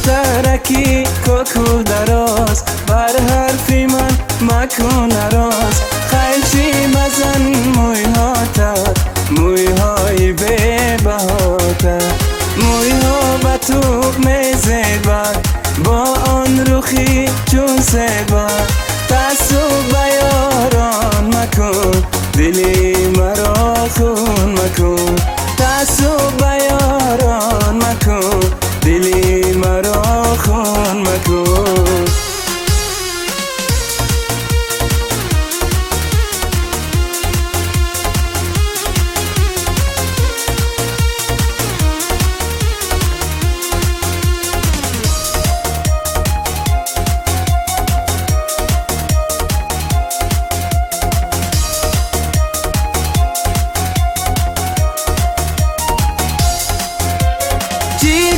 دخترکی کوکو دراز، بر حرفی من مکن نراز. خیلی مزن مویهاتا، مویهای بی بهاتا، مویها به تو میزد بر با آن روخی چون سید بر. تعصب بیاران مکن، دلی مرا خون مکن. تعصب بیاران مکن، دلی مرا خون مکن.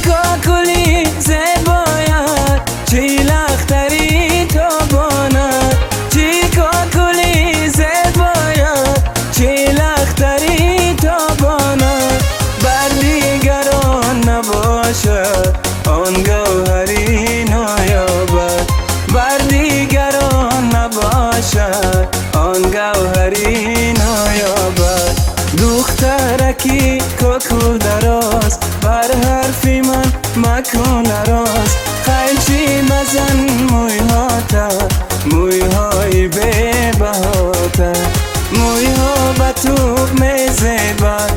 کاکلی زباید، چی لختری تو باند. چی کاکلی زباید، چی لختری تو باند. بر دیگران نباشد آن گوهری نایابد. بر دیگران نباشد آن گوهری نایابد. دخترکی کوکو دراز، بر حرفی من مکن نراز. خیلی مزن مویهاتا، مویهای بی بهاتا، مویها به تو میزد بر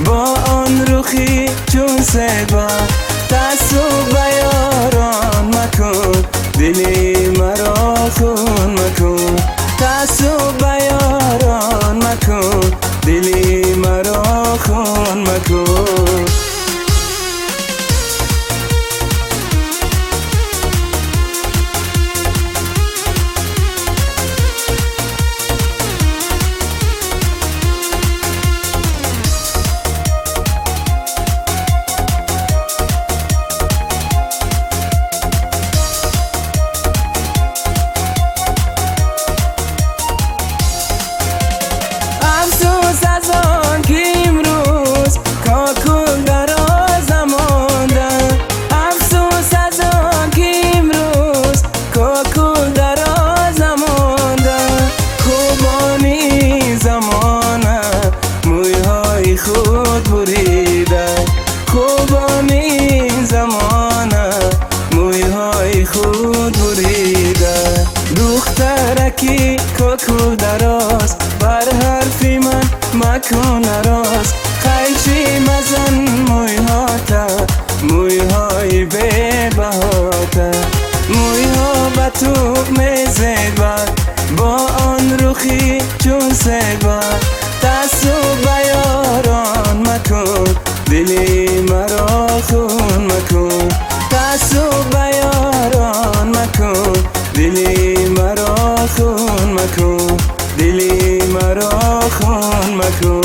با آن روخی چون سید بر. تعصب بیاران مکن، دلی مرا خون مکن. تعصب بیاران مکن، دلی مرا خون مکن. افسوس از آن که امروز کاکل دراز ماندن. افسوس از آن که امروز کاکل دراز ماندن. خوبانی زمانه مویهای خود بریدن. خوبانی زمانه مویهای خود بریدن. دخترکی کوکو دراز، بر حرفی من مکن نراز. خیلی مزن مویهاتا، مویهای بی بهاتا، مویها به تو میزد بر با آن روخی چون سید بر. تعصب بیاران مکن، دلی مرا خون مکن. تعصب بیاران مکن، دلی مرا خون مکن. دلی مرا خون مکن.